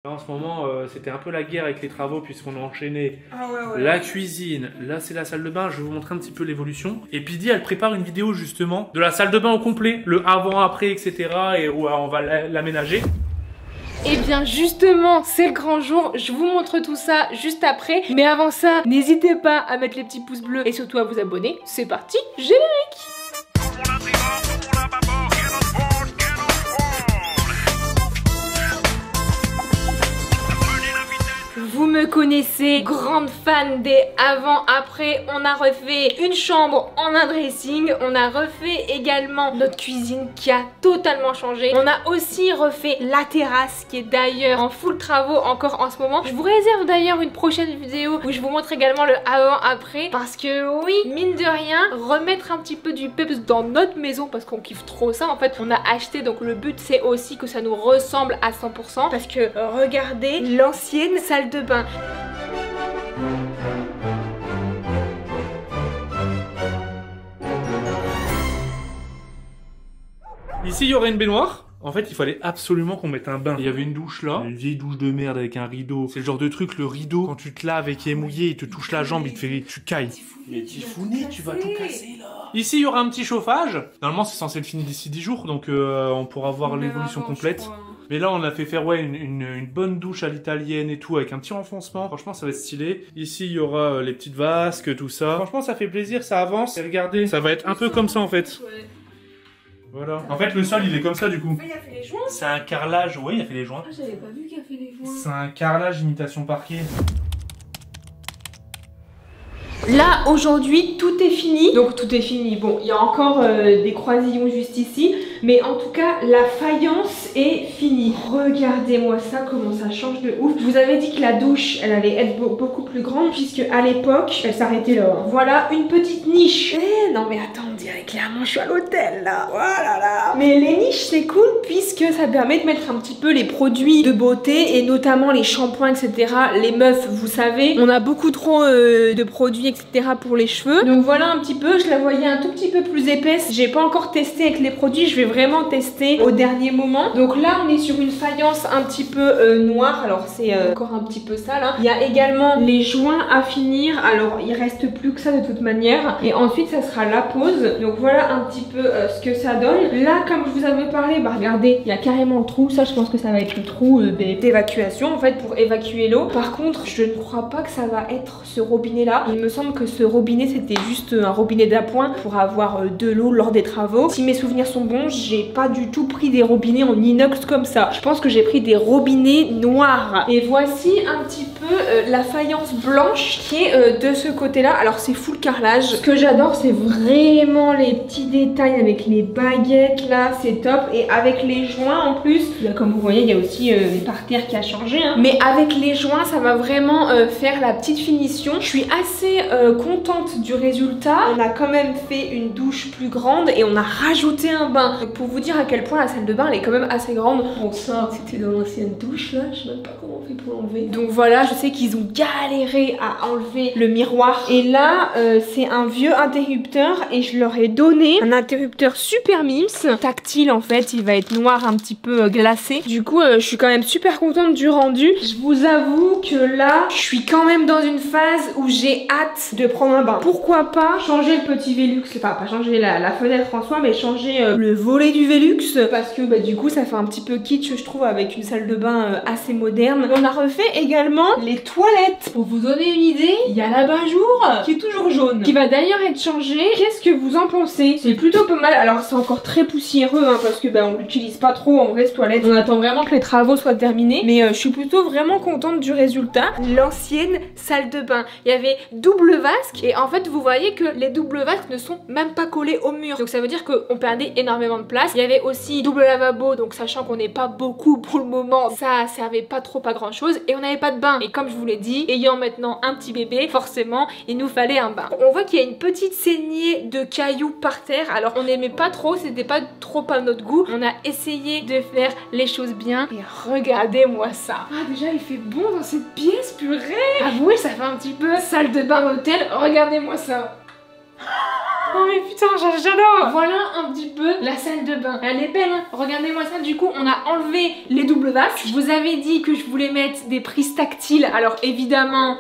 Là, en ce moment, c'était un peu la guerre avec les travaux puisqu'on a enchaîné la cuisine. Là, c'est la salle de bain. Je vais vous montrer un petit peu l'évolution. Et Pidi, elle prépare une vidéo justement de la salle de bain au complet, le avant-après, etc. Et où on va l'aménager. Et bien justement, c'est le grand jour. Je vous montre tout ça juste après. Mais avant ça, n'hésitez pas à mettre les petits pouces bleus et surtout à vous abonner. C'est parti, générique! Vous me connaissez, grande fan des avant-après. On a refait une chambre en un dressing. On a refait également notre cuisine qui a totalement changé. On a aussi refait la terrasse qui est d'ailleurs en full travaux encore en ce moment. Je vous réserve d'ailleurs une prochaine vidéo où je vous montre également le avant-après. Parce que oui, mine de rien, remettre un petit peu du peps dans notre maison parce qu'on kiffe trop ça. En fait, on a acheté, donc le but c'est aussi que ça nous ressemble à 100%. Parce que regardez l'ancienne salle de bain. Ici, il y aurait une baignoire. En fait, il fallait absolument qu'on mette un bain. Il y avait une douche là, une vieille douche de merde avec un rideau. C'est le genre de truc, le rideau, quand tu te laves et qu'il est mouillé, il te touche la jambe, il te fait... Tu cailles. Mais Tifouné, tu vas tout casser là. Ici, il y aura un petit chauffage. Normalement, c'est censé le finir d'ici 10 jours, donc on pourra voir l'évolution complète. Mais là, on a fait faire une bonne douche à l'italienne et tout, avec un petit renfoncement. Franchement, ça va être stylé. Ici, il y aura les petites vasques, tout ça. Franchement, ça fait plaisir, ça avance. Et regardez, ça va être un peu comme ça en fait. Voilà. En fait, le sol, il est comme ça du coup. Il a fait les joints. C'est un carrelage. Oui, il a fait les joints. Ah, j'avais pas vu qu'il a fait les joints. C'est un carrelage imitation parquet. Là, aujourd'hui, tout est fini. Donc, tout est fini. Bon, il y a encore des croisillons juste ici. Mais en tout cas, la faïence est finie. Regardez-moi ça, comment ça change de ouf. Je vous avais dit que la douche, elle allait être beaucoup plus grande. Puisque à l'époque, elle s'arrêtait là. Voilà, une petite niche. Eh, non mais attends, on dirait clairement je suis à l'hôtel là. Voilà là. Mais les niches, c'est cool. Puisque ça permet de mettre un petit peu les produits de beauté. Et notamment les shampoings, etc. Les meufs, vous savez, on a beaucoup trop de produits, etc. pour les cheveux. Donc voilà un petit peu, je la voyais un tout petit peu plus épaisse. J'ai pas encore testé avec les produits, je vais vraiment tester au dernier moment. Donc là on est sur une faïence un petit peu noire. Alors c'est encore un petit peu sale hein. Il y a également les joints à finir. Alors il reste plus que ça de toute manière. Et ensuite ça sera la pose. Donc voilà un petit peu ce que ça donne. Là comme je vous avais parlé, bah regardez, il y a carrément le trou. Ça je pense que ça va être le trou d'évacuation en fait pour évacuer l'eau. Par contre je ne crois pas que ça va être ce robinet là. Il me semble que ce robinet c'était juste un robinet d'appoint pour avoir de l'eau lors des travaux. Si mes souvenirs sont bons, j'ai pas du tout pris des robinets en inox comme ça. Je pense que j'ai pris des robinets noirs. Et voici un petit peu la faïence blanche qui est de ce côté là. Alors c'est full carrelage. Ce que j'adore c'est vraiment les petits détails avec les baguettes là, c'est top. Et avec les joints en plus, là, comme vous voyez il y a aussi le parterre qui a changé hein. Mais avec les joints ça va vraiment faire la petite finition. Je suis assez contente du résultat. On a quand même fait une douche plus grande et on a rajouté un bain. Donc pour vous dire à quel point la salle de bain elle est quand même assez grande. Bon ça c'était dans l'ancienne douche là, je sais même pas comment on fait pour l'enlever. Donc voilà, je sais qu'ils ont galéré à enlever le miroir. Et là c'est un vieux interrupteur et je leur ai donné un interrupteur super mims, tactile en fait, il va être noir un petit peu glacé. Du coup je suis quand même super contente du rendu. Je vous avoue que là je suis quand même dans une phase où j'ai hâte de prendre un bain. Pourquoi pas changer le petit Velux, enfin pas changer la fenêtre en soi mais changer le volet du Velux parce que bah, du coup ça fait un petit peu kitsch je trouve avec une salle de bain assez moderne. On a refait également les toilettes. Pour vous donner une idée, il y a la bain-jour qui est toujours jaune, qui va d'ailleurs être changée. Qu'est-ce que vous en pensez? C'est plutôt pas mal. Alors c'est encore très poussiéreux hein, parce que bah, on l'utilise pas trop en vrai ce toilette. On attend vraiment que les travaux soient terminés. Mais je suis plutôt vraiment contente du résultat. L'ancienne salle de bain, il y avait double vasque et en fait vous voyez que les doubles vasques ne sont même pas collés au mur. Donc ça veut dire qu'on perdait énormément de place. Il y avait aussi double lavabo, donc sachant qu'on n'est pas beaucoup pour le moment, ça servait pas trop à grand chose. Et on n'avait pas de bain. Et comme je vous l'ai dit, ayant maintenant un petit bébé, forcément il nous fallait un bain. On voit qu'il y a une petite saignée de cailloux par terre. Alors on n'aimait pas trop, c'était pas trop à notre goût. On a essayé de faire les choses bien. Et regardez-moi ça. Ah déjà il fait bon dans cette pièce, purée. Avouez ça fait un petit peu salle de bain d'hôtel. Regardez-moi ça. Oh mais putain, j'adore. Voilà un petit peu la salle de bain. Elle est belle, hein. Regardez-moi ça. Du coup, on a enlevé les doubles vasques. Je vous avais dit que je voulais mettre des prises tactiles. Alors évidemment,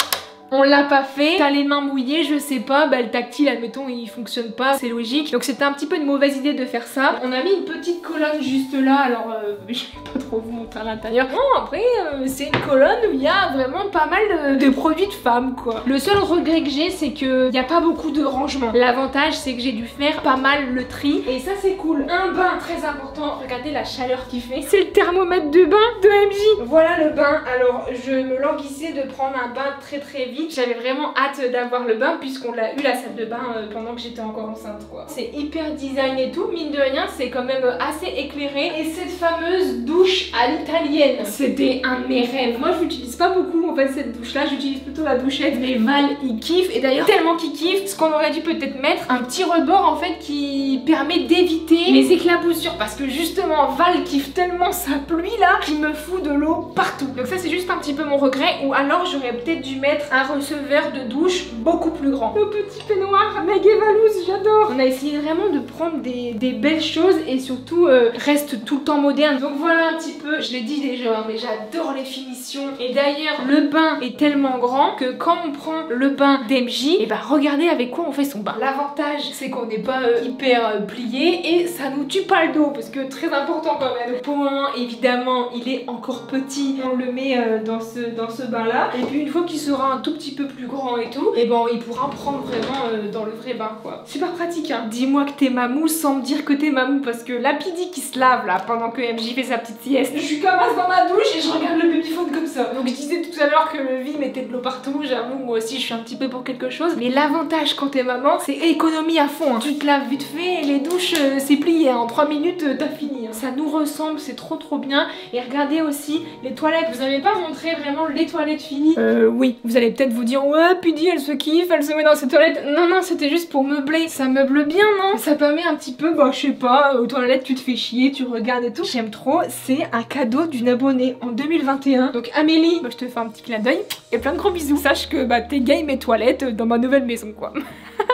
on l'a pas fait, t'as les mains mouillées, je sais pas, bah le tactile admettons il fonctionne pas, c'est logique. Donc c'était un petit peu une mauvaise idée de faire ça. On a mis une petite colonne juste là, alors je vais pas trop vous montrer à l'intérieur. Bon après c'est une colonne où il y a vraiment pas mal de produits de femmes quoi. Le seul regret que j'ai c'est que y a pas beaucoup de rangement. L'avantage c'est que j'ai dû faire pas mal le tri et ça c'est cool. Un bain très important, regardez la chaleur qu'il fait. C'est le thermomètre de bain de MJ. Voilà le bain, alors je me languissais de prendre un bain très vite. J'avais vraiment hâte d'avoir le bain puisqu'on l'a eu la salle de bain pendant que j'étais encore enceinte quoi. C'est hyper design et tout, mine de rien c'est quand même assez éclairé. Et cette fameuse douche à l'italienne, c'était un de mes rêves. Moi je l'utilise pas beaucoup en fait cette douche là, j'utilise plutôt la douchette. Mais Val il kiffe et d'ailleurs tellement qu'il kiffe, ce qu'on aurait dû peut-être mettre un petit rebord en fait qui permet d'éviter les éclaboussures parce que justement Val kiffe tellement sa pluie là qu'il me fout de l'eau partout. Donc ça c'est juste un petit peu mon regret, ou alors j'aurais peut-être dû mettre un receveur de douche beaucoup plus grand. Le petit peignoir méga valouse, j'adore. On a essayé vraiment de prendre des belles choses et surtout reste tout le temps moderne. Donc voilà un petit peu, je l'ai dit déjà, mais j'adore les finitions. Et d'ailleurs le bain est tellement grand que quand on prend le bain d'MJ, et bah regardez avec quoi on fait son bain. L'avantage c'est qu'on n'est pas hyper plié et ça nous tue pas le dos parce que très important quand même. Donc pour le moment évidemment il est encore petit, on le met dans ce bain là et puis une fois qu'il sera un tout petit peu plus grand et tout, et bon il pourra prendre vraiment dans le vrai bain quoi. Super pratique hein. Dis-moi que t'es mamou sans me dire que t'es mamou parce que la Pidi qui se lave là pendant que MJ fait sa petite sieste, je suis comme ça dans ma douche et je regarde le babyphone comme ça. Donc je disais tout à l'heure que le vie mettait de l'eau partout, j'avoue moi aussi je suis un petit peu pour quelque chose, mais l'avantage quand t'es maman c'est économie à fond hein. Tu te laves vite fait et les douches c'est plié hein. En 3 minutes t'as fini hein. Ça nous ressemble, c'est trop bien. Et regardez aussi les toilettes, vous avez pas montré vraiment les toilettes finies. Oui, vous allez peut-être vous dire ouais Pudi elle se kiffe, elle se met dans ses toilettes. Non c'était juste pour meubler, ça meuble bien non? Ça permet un petit peu, bah je sais pas, aux toilettes tu te fais chier, tu regardes et tout. J'aime trop, c'est un cadeau d'une abonnée en 2021. Donc Amélie, bah, je te fais un petit clin d'œil et plein de gros bisous. Sache que bah t'es gay mes toilettes dans ma nouvelle maison quoi.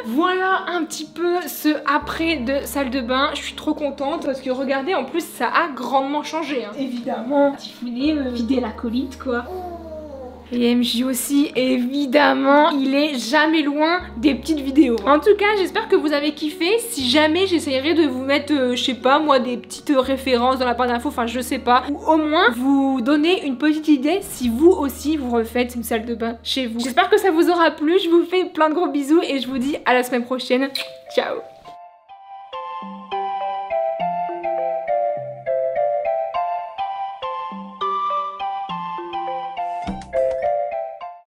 Voilà un petit peu ce après de salle de bain. Je suis trop contente parce que regardez en plus ça a grandement changé hein. Évidemment, petit founet, vider la colite quoi. Et MJ aussi, évidemment, il est jamais loin des petites vidéos. En tout cas, j'espère que vous avez kiffé. Si jamais, j'essayerai de vous mettre, je sais pas, moi, des petites références dans la barre d'infos, enfin, je sais pas. Ou au moins, vous donner une petite idée si vous aussi, vous refaites une salle de bain chez vous. J'espère que ça vous aura plu. Je vous fais plein de gros bisous et je vous dis à la semaine prochaine. Ciao!